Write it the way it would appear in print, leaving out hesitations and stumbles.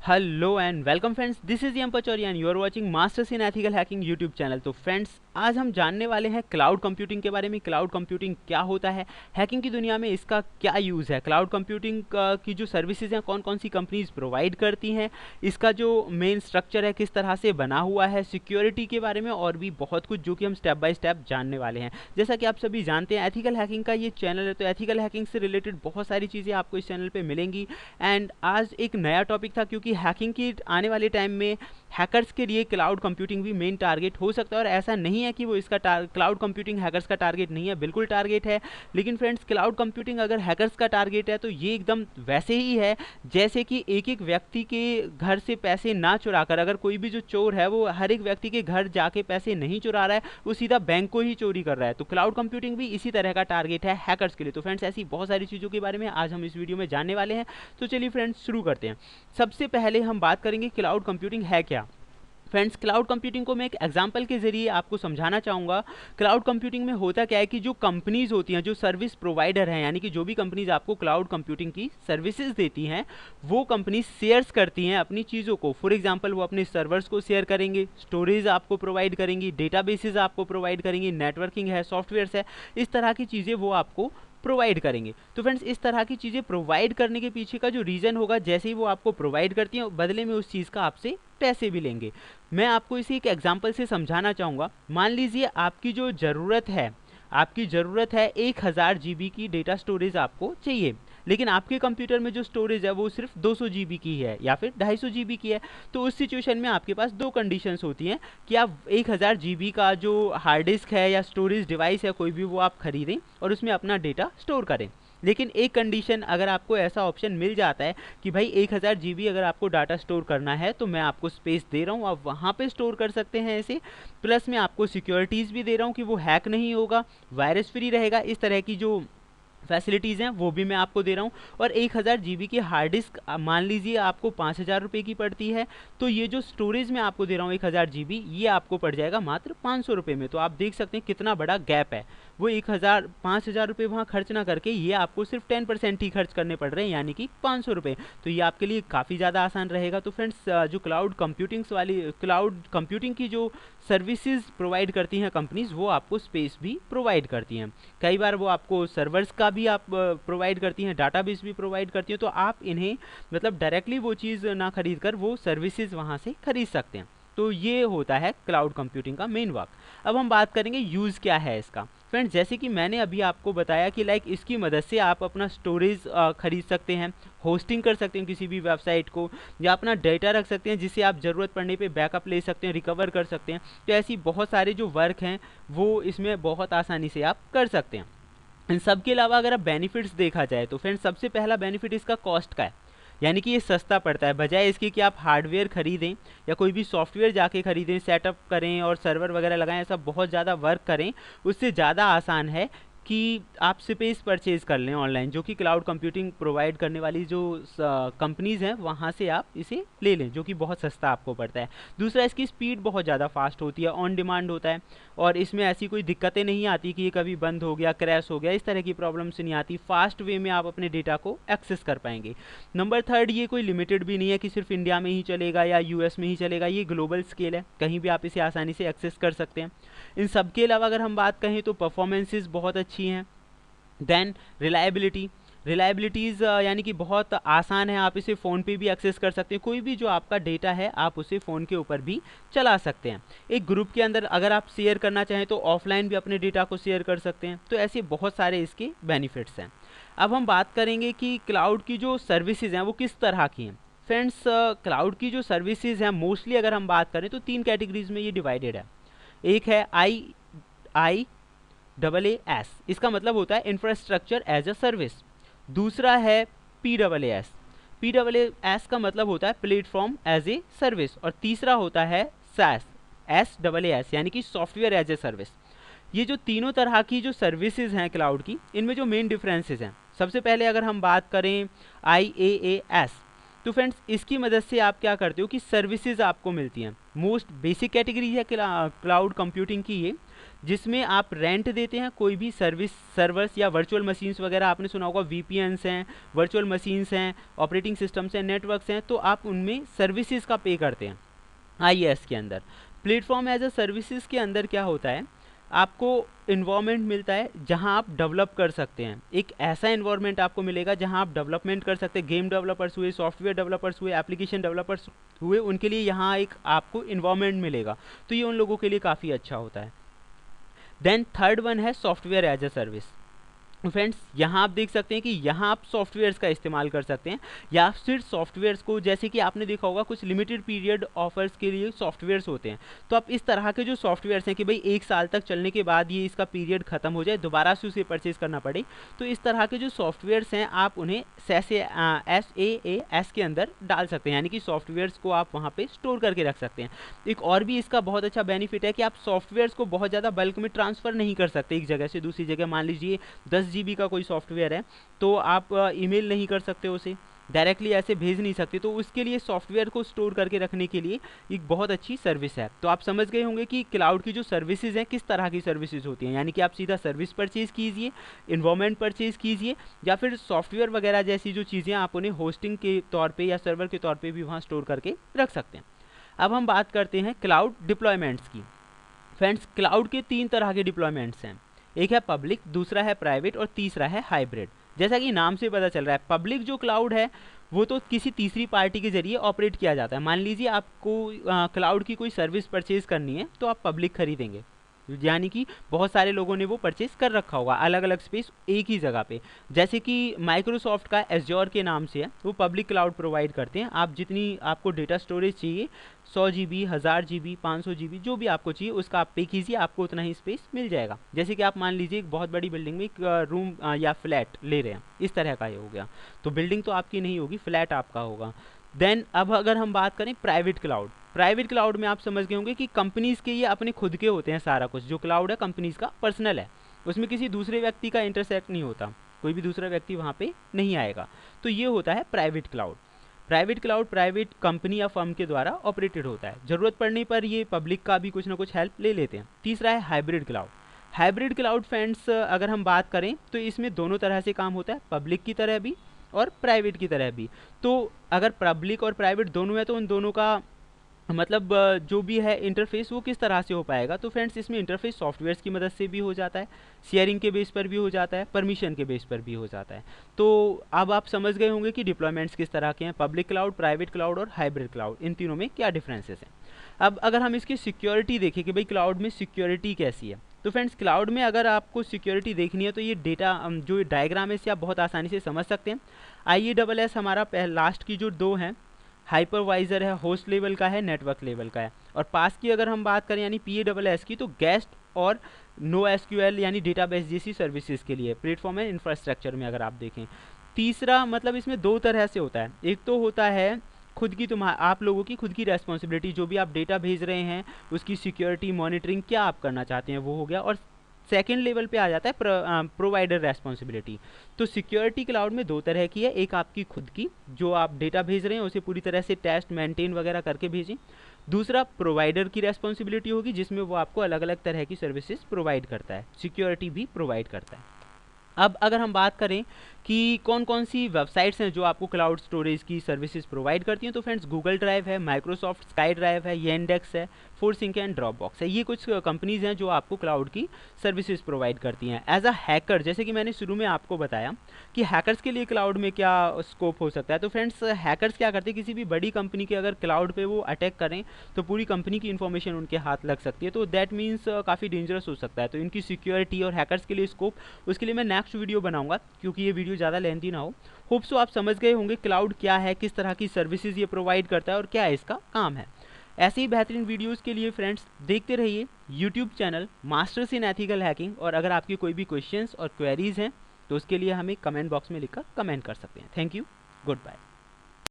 Hello and welcome friends, this is M Pachauri and you are watching masters in ethical hacking YouTube channel. तो friends, आज हम जानने वाले हैं क्लाउड कंप्यूटिंग के बारे में। क्लाउड कंप्यूटिंग क्या होता है, हैकिंग की दुनिया में इसका क्या यूज़ है, क्लाउड कंप्यूटिंग की जो सर्विसेज हैं कौन कौन सी कंपनीज प्रोवाइड करती हैं, इसका जो मेन स्ट्रक्चर है किस तरह से बना हुआ है, सिक्योरिटी के बारे में और भी बहुत कुछ जो कि हम स्टेप बाय स्टेप जानने वाले हैं। जैसा कि आप सभी जानते हैं, एथिकल हैकिंग का ये चैनल है, तो एथिकल हैकिंग से रिलेटेड बहुत सारी चीज़ें आपको इस चैनल पर मिलेंगी। एंड आज एक नया टॉपिक था, क्योंकि हैकिंग की आने वाले टाइम में हैकर्स के लिए क्लाउड कंप्यूटिंग भी मेन टारगेट हो सकता है। और ऐसा नहीं है कि वो इसका क्लाउड कंप्यूटिंग हैकर्स का टारगेट नहीं है, बिल्कुल टारगेट है। लेकिन फ्रेंड्स, क्लाउड कंप्यूटिंग अगर हैकर्स का टारगेट है तो ये एकदम वैसे ही है जैसे कि एक एक व्यक्ति के घर से पैसे ना चुरा कर, अगर कोई भी जो चोर है वो हर एक व्यक्ति के घर जाके पैसे नहीं चुरा रहा है, वो सीधा बैंक को ही चोरी कर रहा है। तो क्लाउड कंप्यूटिंग भी इसी तरह का टारगेट है हैकर्स के लिए। तो फ्रेंड्स, ऐसी बहुत सारी चीज़ों के बारे में आज हम इस वीडियो में जानने वाले हैं। तो चलिए फ्रेंड्स, शुरू करते हैं। सबसे पहले हम बात करेंगे क्लाउड कंप्यूटिंग है क्या। फ्रेंड्स, क्लाउड कंप्यूटिंग को मैं एक एग्जांपल के जरिए आपको समझाना चाहूँगा। क्लाउड कंप्यूटिंग में होता क्या है कि जो कंपनीज होती हैं, जो सर्विस प्रोवाइडर हैं, यानी कि जो भी कंपनीज आपको क्लाउड कंप्यूटिंग की सर्विसेज देती हैं, वो कंपनीज शेयर्स करती हैं अपनी चीज़ों को। फॉर एग्जांपल, वो अपने सर्वर्स को शेयर करेंगे, स्टोरेज आपको प्रोवाइड करेंगी, डेटाबेसेस आपको प्रोवाइड करेंगी, नेटवर्किंग है, सॉफ्टवेयर्स है, इस तरह की चीज़ें वो आपको प्रोवाइड करेंगे। तो फ्रेंड्स, इस तरह की चीज़ें प्रोवाइड करने के पीछे का जो रीज़न होगा, जैसे ही वो आपको प्रोवाइड करती हैं, बदले में उस चीज़ का आपसे पैसे भी लेंगे। मैं आपको इसे एक एग्जांपल से समझाना चाहूँगा। मान लीजिए आपकी जो ज़रूरत है, आपकी ज़रूरत है 1000 GB की डेटा स्टोरेज आपको चाहिए, लेकिन आपके कंप्यूटर में जो स्टोरेज है वो सिर्फ 200 GB की है या फिर 250 GB की है। तो उस सिचुएशन में आपके पास दो कंडीशंस होती हैं कि आप 1000 GB का जो हार्ड डिस्क है या स्टोरेज डिवाइस है कोई भी, वो आप खरीदें और उसमें अपना डेटा स्टोर करें। लेकिन एक कंडीशन, अगर आपको ऐसा ऑप्शन मिल जाता है कि भाई 1000 GB अगर आपको डाटा स्टोर करना है तो मैं आपको स्पेस दे रहा हूँ, आप वहाँ पे स्टोर कर सकते हैं इसे, प्लस मैं आपको सिक्योरिटीज़ भी दे रहा हूँ कि वो हैक नहीं होगा, वायरस फ्री रहेगा, इस तरह की जो फैसिलिटीज़ हैं वो भी मैं आपको दे रहा हूँ। और 1000 GB की हार्ड डिस्क मान लीजिए आपको 5000 रुपये की पड़ती है, तो ये जो स्टोरेज मैं आपको दे रहा हूँ 1000 GB, ये आपको पड़ जाएगा मात्र 500 रुपये में। तो आप देख सकते हैं कितना बड़ा गैप है। वो 5000 रुपये वहाँ खर्च ना करके ये आपको सिर्फ 10% ही खर्च करने पड़ रहे हैं, यानी कि 500 रुपये। तो ये आपके लिए काफ़ी ज़्यादा आसान रहेगा। तो फ्रेंड्स, जो क्लाउड कंप्यूटिंग की जो सर्विसेज प्रोवाइड करती हैं कंपनीज, वो आपको स्पेस भी प्रोवाइड करती हैं। कई बार वो आपको सर्वर्स का भी आप प्रोवाइड करती हैं, डाटाबेस भी प्रोवाइड करती हैं। तो आप इन्हें मतलब डायरेक्टली वो चीज़ ना खरीद कर वो सर्विसेज वहाँ से खरीद सकते हैं। तो ये होता है क्लाउड कंप्यूटिंग का मेन वर्क। अब हम बात करेंगे यूज़ क्या है इसका। फ्रेंड्स, जैसे कि मैंने अभी आपको बताया कि इसकी मदद से आप अपना स्टोरेज खरीद सकते हैं, होस्टिंग कर सकते हैं किसी भी वेबसाइट को, या अपना डेटा रख सकते हैं जिससे आप ज़रूरत पड़ने पे बैकअप ले सकते हैं, रिकवर कर सकते हैं। तो ऐसी बहुत सारे जो वर्क हैं वो इसमें बहुत आसानी से आप कर सकते हैं। इन सब के अलावा अगर आप बेनिफिट्स देखा जाए तो फ्रेंड्स, सबसे पहला बेनिफिट इसका कॉस्ट का है, यानी कि ये सस्ता पड़ता है। बजाय इसके कि आप हार्डवेयर खरीदें या कोई भी सॉफ्टवेयर जाके खरीदें, सेटअप करें और सर्वर वगैरह लगाएं, ऐसा बहुत ज़्यादा वर्क करें, उससे ज़्यादा आसान है कि आप स्पेस परचेज कर लें ऑनलाइन, जो कि क्लाउड कंप्यूटिंग प्रोवाइड करने वाली जो कंपनीज़ हैं वहाँ से आप इसे ले लें, जो कि बहुत सस्ता आपको पड़ता है। दूसरा, इसकी स्पीड बहुत ज़्यादा फास्ट होती है, ऑन डिमांड होता है, और इसमें ऐसी कोई दिक्कतें नहीं आती कि ये कभी बंद हो गया, क्रैश हो गया, इस तरह की प्रॉब्लम्स नहीं आती। फास्ट वे में आप अपने डेटा को एक्सेस कर पाएंगे। नंबर थर्ड, ये कोई लिमिटेड भी नहीं है कि सिर्फ इंडिया में ही चलेगा या यूएस में ही चलेगा, ये ग्लोबल स्केल है, कहीं भी आप इसे आसानी से एक्सेस कर सकते हैं। इन सब के अलावा अगर हम बात कहें तो परफॉर्मेंसेस बहुत अच्छी हैं। देन रिलायबिलिटीज़ यानी कि बहुत आसान है, आप इसे फ़ोन पे भी एक्सेस कर सकते हैं, कोई भी जो आपका डेटा है आप उसे फ़ोन के ऊपर भी चला सकते हैं। एक ग्रुप के अंदर अगर आप शेयर करना चाहें तो ऑफलाइन भी अपने डेटा को शेयर कर सकते हैं। तो ऐसे बहुत सारे इसके बेनिफिट्स हैं। अब हम बात करेंगे कि क्लाउड की जो सर्विसेज हैं वो किस तरह की हैं। फ्रेंड्स, क्लाउड की जो सर्विसेज हैं मोस्टली अगर हम बात करें तो 3 कैटेगरीज में ये डिवाइडेड है। एक है IaaS, इसका मतलब होता है इंफ्रास्ट्रक्चर एज अ सर्विस। दूसरा है PaaS का मतलब होता है प्लेटफॉर्म एज ए सर्विस। और तीसरा होता है SaaS यानी कि सॉफ्टवेयर एज ए सर्विस। ये जो तीनों तरह की जो सर्विसेज हैं क्लाउड की, इनमें जो मेन डिफरेंसेस हैं, सबसे पहले अगर हम बात करें IaaS, तो फ्रेंड्स इसकी मदद से आप क्या करते हो कि सर्विसेज आपको मिलती हैं। मोस्ट बेसिक कैटेगरी है क्लाउड कंप्यूटिंग की ये, जिसमें आप रेंट देते हैं कोई भी सर्विस, सर्वर्स या वर्चुअल मशीन्स वगैरह, आपने सुना होगा VPNs हैं, वर्चुअल मशीन्स हैं, ऑपरेटिंग सिस्टम्स हैं, नेटवर्क्स हैं, तो आप उनमें सर्विसेज का पे करते हैं IaaS के अंदर। प्लेटफॉर्म एज अ सर्विसेज के अंदर क्या होता है, आपको इन्वायरमेंट मिलता है जहां आप डेवलप कर सकते हैं। एक ऐसा इन्वायरमेंट आपको मिलेगा जहां आप डेवलपमेंट कर सकते हैं। गेम डेवलपर्स हुए, सॉफ्टवेयर डेवलपर्स हुए, एप्लीकेशन डेवलपर्स हुए, उनके लिए यहाँ एक आपको इन्वायरमेंट मिलेगा, तो ये उन लोगों के लिए काफ़ी अच्छा होता है। देन थर्ड वन है software as a service. Friends यहाँ आप देख सकते हैं कि यहाँ आप सॉफ्टवेयर्स का इस्तेमाल कर सकते हैं, या फिर सॉफ्टवेयर्स को, जैसे कि आपने देखा होगा कुछ लिमिटेड पीरियड ऑफर्स के लिए सॉफ्टवेयर्स होते हैं, तो आप इस तरह के जो सॉफ्टवेयर्स हैं कि भाई 1 साल तक चलने के बाद ये इसका पीरियड खत्म हो जाए, दोबारा से उसे परचेज करना पड़े, तो इस तरह के जो सॉफ्टवेयर्स हैं आप उन्हें SaaS के अंदर डाल सकते हैं, यानी कि सॉफ्टवेयर्स को आप वहाँ पे स्टोर करके रख सकते हैं। एक और भी इसका बहुत अच्छा बेनिफिट है कि आप सॉफ्टवेयर्स को बहुत ज़्यादा बल्क में ट्रांसफ़र नहीं कर सकते एक जगह से दूसरी जगह। मान लीजिए 10 GB का कोई सॉफ्टवेयर है, तो आप ईमेल नहीं कर सकते, उसे डायरेक्टली ऐसे भेज नहीं सकते, तो उसके लिए सॉफ्टवेयर को स्टोर करके रखने के लिए एक बहुत अच्छी सर्विस है। तो आप समझ गए होंगे कि क्लाउड की जो सर्विसेज हैं किस तरह की सर्विसेज होती हैं, यानी कि आप सीधा सर्विस परचेज कीजिए, इन्वायरमेंट परचेज कीजिए, या फिर सॉफ्टवेयर वगैरह जैसी जो चीज़ें आप उन्हें होस्टिंग के तौर पे या सर्वर के तौर पे भी वहाँ स्टोर करके रख सकते हैं। अब हम बात करते हैं क्लाउड डिप्लॉयमेंट्स की। फ्रेंड्स, क्लाउड के 3 तरह के डिप्लॉयमेंट्स हैं, एक है पब्लिक, दूसरा है प्राइवेट और तीसरा है हाइब्रिड। जैसा कि नाम से पता चल रहा है, पब्लिक जो क्लाउड है वो तो किसी तीसरी पार्टी के जरिए ऑपरेट किया जाता है। मान लीजिए आपको क्लाउड की कोई सर्विस परचेज करनी है, तो आप पब्लिक खरीदेंगे, यानी कि बहुत सारे लोगों ने वो परचेज कर रखा होगा अलग अलग स्पेस एक ही जगह पे। जैसे कि माइक्रोसॉफ्ट का एज्योर के नाम से है, वो पब्लिक क्लाउड प्रोवाइड करते हैं। आप जितनी आपको डेटा स्टोरेज चाहिए, 100 GB, 1000 GB, 500 GB, जो भी आपको चाहिए उसका आप पे कीजिए, आपको उतना ही स्पेस मिल जाएगा। जैसे कि आप मान लीजिए एक बहुत बड़ी बिल्डिंग में एक रूम या फ्लैट ले रहे हैं, इस तरह का ये हो गया, तो बिल्डिंग तो आपकी नहीं होगी, फ्लैट आपका होगा। देन अब अगर हम बात करें प्राइवेट क्लाउड, प्राइवेट क्लाउड में आप समझ गए होंगे कि कंपनीज़ के ये अपने खुद के होते हैं, सारा कुछ जो क्लाउड है कंपनीज़ का पर्सनल है, उसमें किसी दूसरे व्यक्ति का इंटरसेक्ट नहीं होता, कोई भी दूसरा व्यक्ति वहाँ पे नहीं आएगा, तो ये होता है private cloud. Private cloud private company या फर्म के द्वारा ऑपरेटेड होता है, ज़रूरत पड़ने पर ये पब्लिक का भी कुछ ना कुछ हेल्प ले लेते हैं। तीसरा है hybrid cloud. Hybrid cloud friends अगर हम बात करें तो इसमें दोनों तरह से काम होता है, पब्लिक की तरह भी और प्राइवेट की तरह भी। तो अगर पब्लिक और प्राइवेट दोनों है तो उन दोनों का मतलब जो भी है इंटरफेस वो किस तरह से हो पाएगा, तो फ्रेंड्स इसमें इंटरफेस सॉफ्टवेयर्स की मदद से भी हो जाता है, शेयरिंग के बेस पर भी हो जाता है, परमिशन के बेस पर भी हो जाता है। तो अब आप समझ गए होंगे कि डिप्लॉयमेंट्स किस तरह के हैं, पब्लिक क्लाउड, प्राइवेट क्लाउड और हाइब्रिड क्लाउड, इन तीनों में क्या डिफरेंसेस हैं। अब अगर हम इसकी सिक्योरिटी देखें कि भाई क्लाउड में सिक्योरिटी कैसी है, तो फ्रेंड्स क्लाउड में अगर आपको सिक्योरिटी देखनी है तो ये डेटा जो डायग्राम है इससे आप बहुत आसानी से समझ सकते हैं। IaaS हमारा लास्ट की जो 2 हैं, हाइपरवाइजर है, होस्ट लेवल का है, नेटवर्क लेवल का है, और पास की अगर हम बात करें यानी PaaS की, तो गेस्ट और NoSQL यानी डेटाबेस जैसी सर्विसेज के लिए प्लेटफॉर्म है इंफ्रास्ट्रक्चर में अगर आप देखें। तीसरा मतलब इसमें 2 तरह से होता है, एक तो होता है खुद की आप लोगों की खुद की रेस्पॉन्सिबिलिटी, जो भी आप डेटा भेज रहे हैं उसकी सिक्योरिटी मॉनिटरिंग क्या आप करना चाहते हैं वो हो गया, और सेकेंड लेवल पे आ जाता है प्रोवाइडर रेस्पॉन्सिबिलिटी। तो सिक्योरिटी क्लाउड में 2 तरह की है, एक आपकी खुद की जो आप डेटा भेज रहे हैं उसे पूरी तरह से टेस्ट मेंटेन वगैरह करके भेजें, दूसरा प्रोवाइडर की रेस्पॉन्सिबिलिटी होगी जिसमें वो आपको अलग अलग तरह की सर्विसेज प्रोवाइड करता है, सिक्योरिटी भी प्रोवाइड करता है। अब अगर हम बात करें कि कौन कौन सी वेबसाइट्स हैं जो आपको क्लाउड स्टोरेज की सर्विसेज प्रोवाइड करती हैं, तो फ्रेंड्स गूगल ड्राइव है, माइक्रोसॉफ्ट स्काई ड्राइव है, येंडेक्स है, फोरसिंक एंड ड्रॉपबॉक्स है, ये कुछ कंपनीज़ हैं जो आपको क्लाउड की सर्विसेज प्रोवाइड करती हैं। एज अ हैकर, जैसे कि मैंने शुरू में आपको बताया कि हैकर्स के लिए क्लाउड में क्या स्कोप हो सकता है, तो फ्रेंड्स हैकर्स क्या करते हैं, किसी भी बड़ी कंपनी के अगर क्लाउड पे वो अटैक करें तो पूरी कंपनी की इन्फॉर्मेशन उनके हाथ लग सकती है, तो दैट मीन्स काफ़ी डेंजरस हो सकता है। तो इनकी सिक्योरिटी और हैकर्स के लिए स्कोप, उसके लिए मैं नेक्स्ट वीडियो बनाऊंगा क्योंकि ये वीडियो ज़्यादा लेंथी ना हो। होप सो आप समझ गए होंगे क्लाउड क्या है, किस तरह की सर्विसेज ये प्रोवाइड करता है और क्या इसका काम है। ऐसे ही बेहतरीन वीडियोस के लिए फ्रेंड्स देखते रहिए YouTube channel masters in ethical hacking, और अगर आपकी कोई भी क्वेश्चंस और क्वेरीज हैं तो उसके लिए हमें कमेंट बॉक्स में लिखकर कमेंट कर सकते हैं। Thank you, good bye.